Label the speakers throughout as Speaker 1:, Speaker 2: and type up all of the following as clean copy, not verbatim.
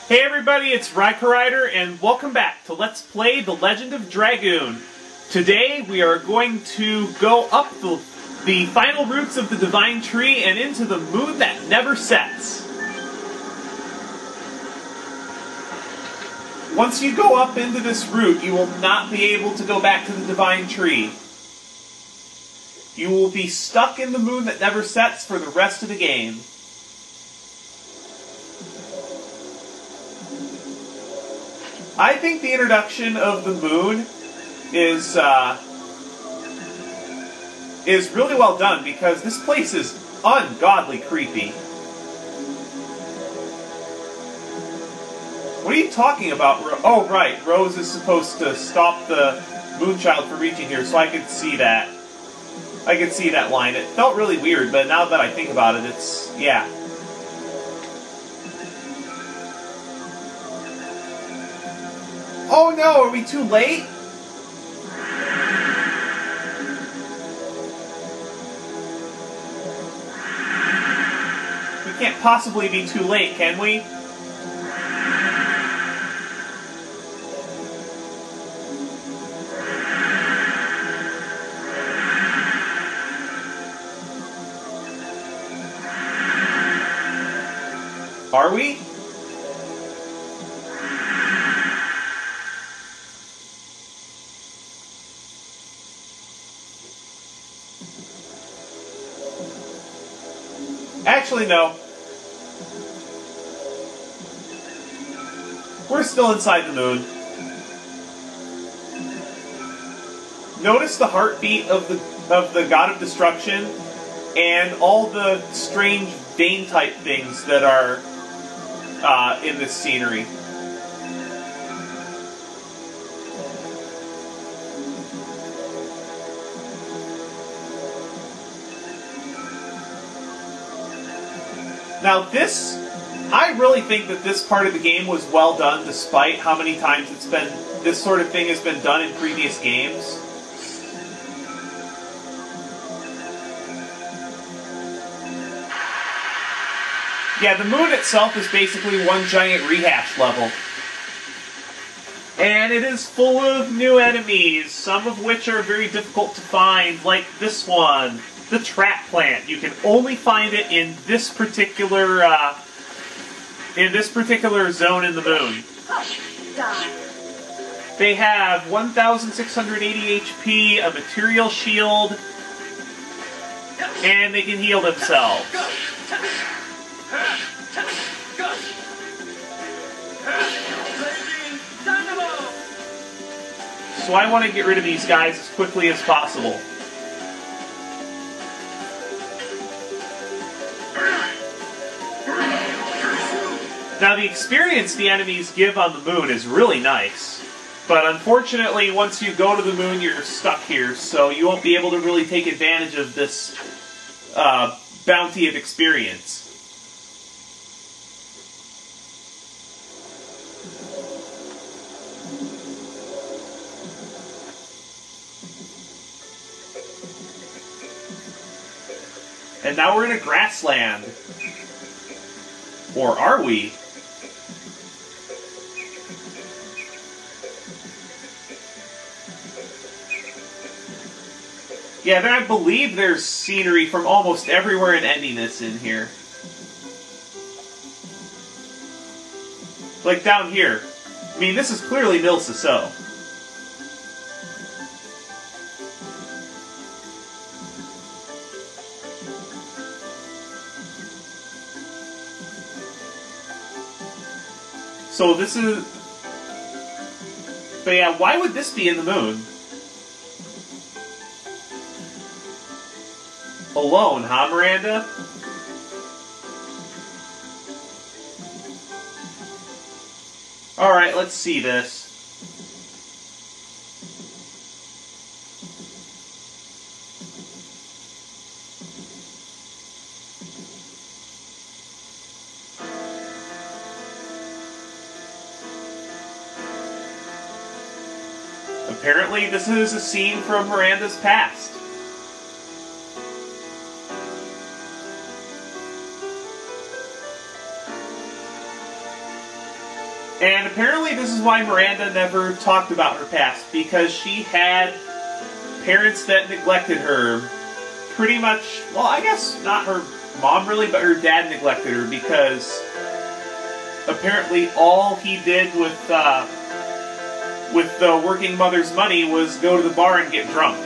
Speaker 1: Hey everybody, it's Rider, and welcome back to Let's Play The Legend of Dragoon. Today we are going to go up the final roots of the Divine Tree and into the moon that never sets. Once you go up into this route, you will not be able to go back to the Divine Tree. You will be stuck in the moon that never sets for the rest of the game. I think the introduction of the moon is really well done because this place is ungodly creepy. What are you talking about? Oh, right. Rose is supposed to stop the Moonchild from reaching here, so I could see that. I could see that line. It felt really weird, but now that I think about it, it's... yeah. Oh no, are we too late? We can't possibly be too late, can we? Are we? Actually, no. We're still inside the moon. Notice the heartbeat of the God of Destruction and all the strange vein-type things that are in this scenery. Now this, I really think that this part of the game was well done despite how many times this sort of thing has been done in previous games. Yeah, the moon itself is basically one giant rehash level. And it is full of new enemies, some of which are very difficult to find, like this one. The trap plant. You can only find it in this particular zone in the moon. They have 1,680 HP, a material shield, and they can heal themselves. So I want to get rid of these guys as quickly as possible. Now, the experience the enemies give on the moon is really nice, but unfortunately, once you go to the moon, you're stuck here, so you won't be able to really take advantage of this bounty of experience. And now we're in a grassland. Or are we? Yeah, I believe there's scenery from almost everywhere in Endiness in here. Like down here. I mean, this is clearly Mil Sasso. So this is... But yeah, why would this be in the moon? Alone, huh, Miranda? Alright, let's see this. Apparently, this is a scene from Miranda's past. And apparently this is why Miranda never talked about her past, because she had parents that neglected her pretty much. Well, I guess not her mom really, but her dad neglected her, because apparently all he did with the working mother's money was go to the bar and get drunk.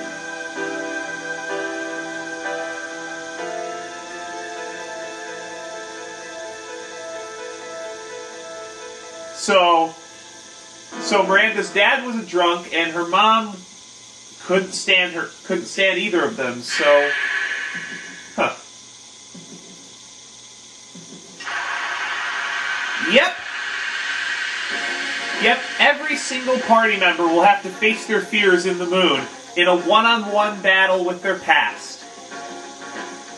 Speaker 1: So Miranda's dad was a drunk, and her mom couldn't stand either of them. So, Yep, every single party member will have to face their fears in the moon in a one-on-one battle with their past.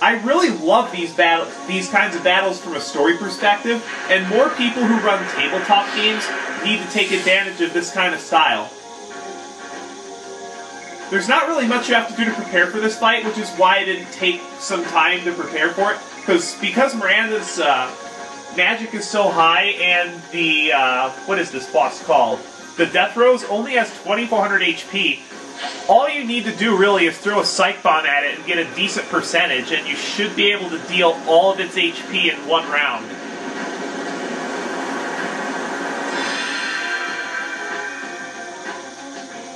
Speaker 1: I really love these kinds of battles from a story perspective, and more people who run tabletop games need to take advantage of this kind of style. There's not really much you have to do to prepare for this fight, which is why I didn't take some time to prepare for it, because Miranda's magic is so high, and the, what is this boss called? The Death Rose only has 2400 HP. All you need to do really is throw a Psych Bomb at it and get a decent percentage, and you should be able to deal all of its HP in one round.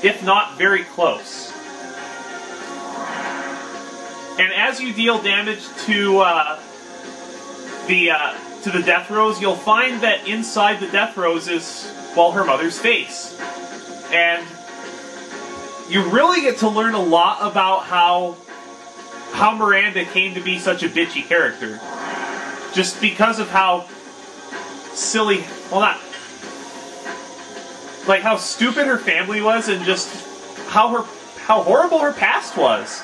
Speaker 1: If not, very close. And as you deal damage to the Death Rose, you'll find that inside the Death Rose is, well, her mother's face. And you really get to learn a lot about how Miranda came to be such a bitchy character. Just because of how silly, well, not, like how stupid her family was, and just how horrible her past was.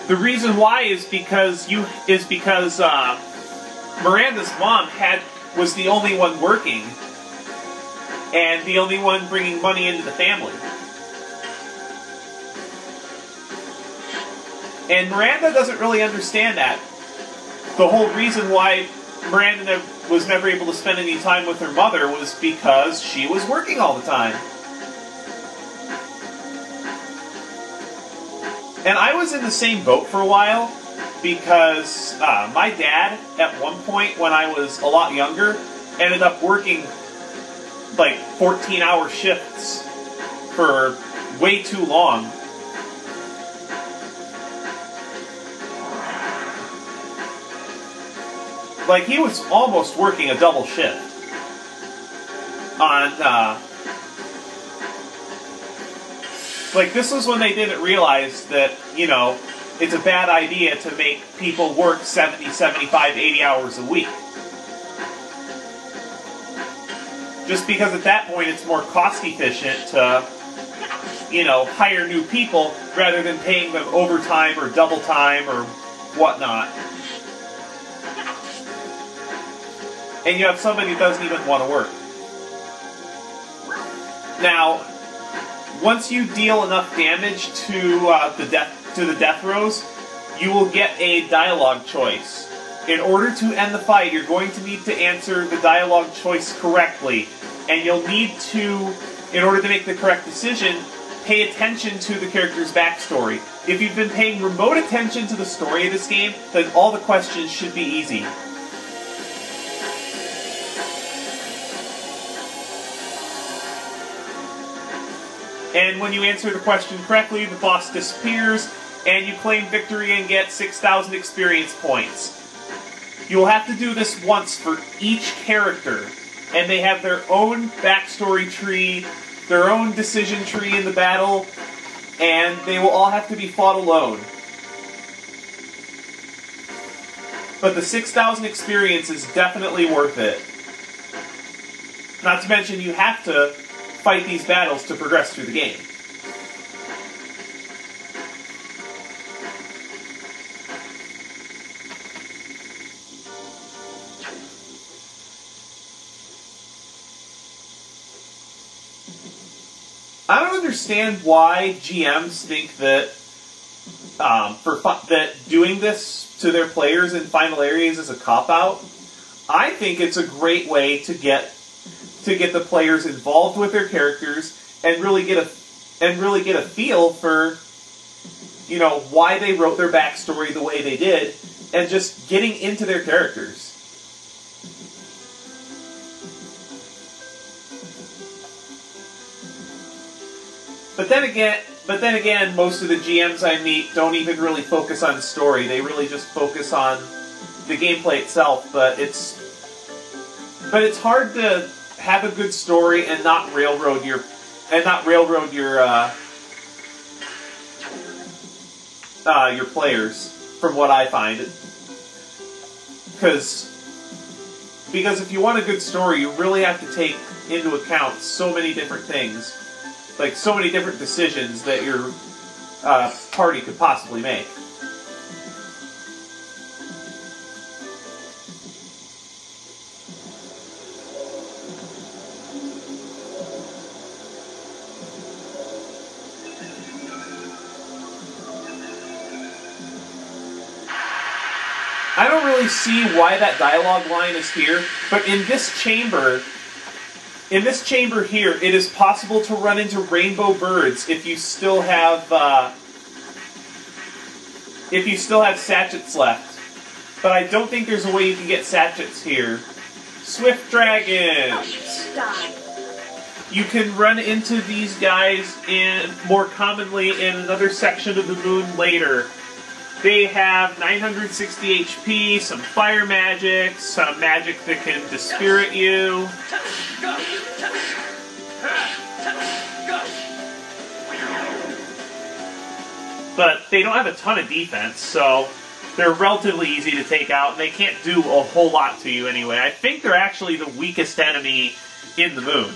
Speaker 1: The reason why is because Miranda's mom was the only one working, and the only one bringing money into the family. And Miranda doesn't really understand that. The whole reason why Miranda was never able to spend any time with her mother was because she was working all the time. And I was in the same boat for a while, because my dad, at one point when I was a lot younger, ended up working like 14-hour shifts for way too long. Like, he was almost working a double shift on, like, this was when they didn't realize that, you know, it's a bad idea to make people work 70, 75, 80 hours a week. Just because at that point it's more cost efficient to, you know, hire new people rather than paying them overtime or double time or whatnot. And you have somebody who doesn't even want to work. Now, once you deal enough damage to the Death Rose, you will get a dialogue choice. In order to end the fight, you're going to need to answer the dialogue choice correctly, and you'll need to, in order to make the correct decision, pay attention to the character's backstory. If you've been paying remote attention to the story of this game, then all the questions should be easy. And when you answer the question correctly, the boss disappears, and you claim victory and get 6,000 experience points. You will have to do this once for each character, and they have their own backstory tree, their own decision tree in the battle, and they will all have to be fought alone. But the 6,000 experience is definitely worth it. Not to mention, you have to fight these battles to progress through the game. I don't understand why GMs think that that doing this to their players in final areas is a cop-out. I think it's a great way to get the players involved with their characters and really get a feel for, you know, why they wrote their backstory the way they did, and just getting into their characters. But then again, most of the GMs I meet don't even really focus on story. They really just focus on the gameplay itself. But it's hard to have a good story and not railroad your players, from what I find. Because if you want a good story, you really have to take into account so many different things. Like, so many different decisions that your party could possibly make. I don't really see why that dialogue line is here, but in this chamber here, it is possible to run into rainbow birds if you still have sachets left. But I don't think there's a way you can get sachets here. Swift dragons. You can run into these guys more commonly in another section of the moon later. They have 960 HP, some fire magic, some magic that can dispirit you. But they don't have a ton of defense, so they're relatively easy to take out, and they can't do a whole lot to you anyway. I think they're actually the weakest enemy in the moon.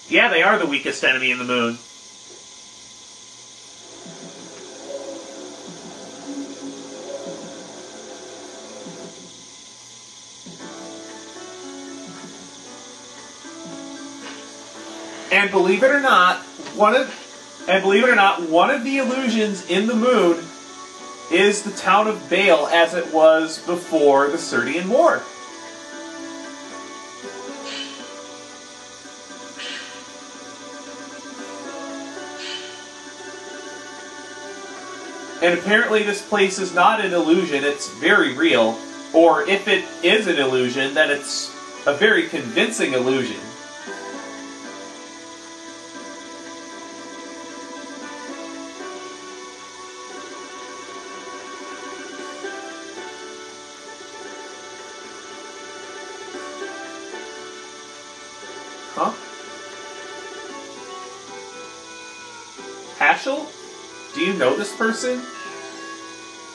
Speaker 1: Yeah, they are the weakest enemy in the moon. And believe it or not, one of the illusions in the moon is the town of Bale as it was before the Serdian War. And apparently this place is not an illusion, it's very real. Or if it is an illusion, then it's a very convincing illusion. Huh? Hashel? Do you know this person?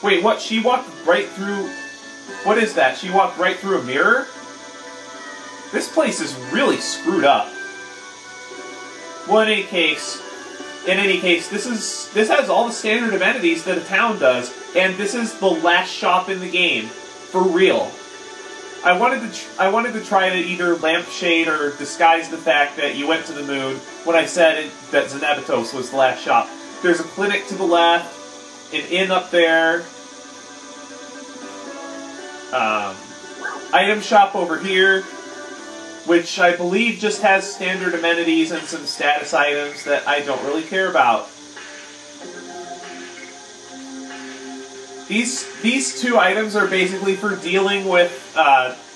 Speaker 1: Wait, what? She walked right through... What is that? She walked right through a mirror? This place is really screwed up. Well, in any case, this has all the standard amenities that a town does, and this is the last shop in the game, for real. I wanted to try to either lampshade or disguise the fact that you went to the moon when I said that Xanabatos was the last shop. There's a clinic to the left, an inn up there, item shop over here, which I believe just has standard amenities and some status items that I don't really care about. These two items are basically for dealing with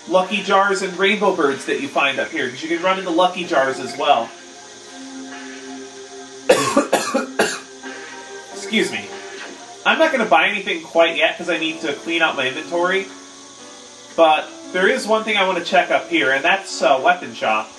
Speaker 1: lucky jars and rainbow birds that you find up here, because you can run into lucky jars as well. Excuse me. I'm not going to buy anything quite yet because I need to clean out my inventory, but there is one thing I want to check up here, and that's weapon shop.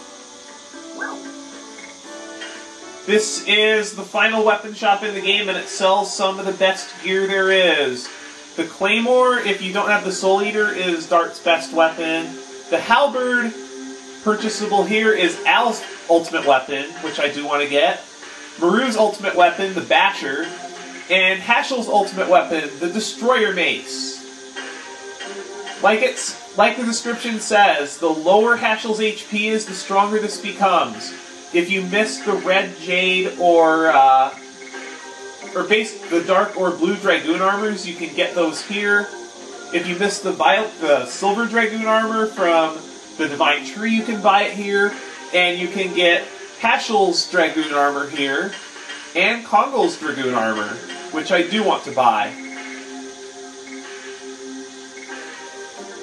Speaker 1: This is the final weapon shop in the game, and it sells some of the best gear there is. The Claymore, if you don't have the Soul Eater, is Dart's best weapon. The Halberd, purchasable here, is Al's ultimate weapon, which I do want to get. Maru's ultimate weapon, the Basher. And Hashel's ultimate weapon, the Destroyer Mace. Like the description says, the lower Hashel's HP is, the stronger this becomes. If you missed the red jade or the dark or blue Dragoon armors, you can get those here. If you missed the silver Dragoon armor from the Divine Tree, you can buy it here. And you can get Hashel's Dragoon armor here, and Kongol's Dragoon armor, which I do want to buy.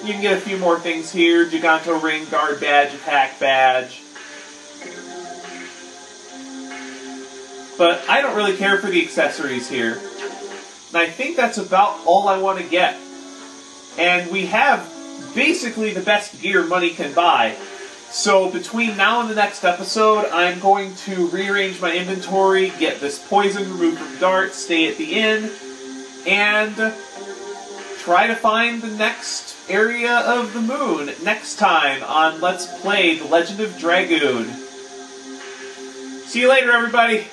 Speaker 1: You can get a few more things here: Giganto Ring, Guard Badge, Attack Badge. But I don't really care for the accessories here. And I think that's about all I want to get. And we have basically the best gear money can buy. So between now and the next episode, I'm going to rearrange my inventory, get this poison removed from darts, stay at the inn, and try to find the next area of the moon next time on Let's Play The Legend of Dragoon. See you later, everybody!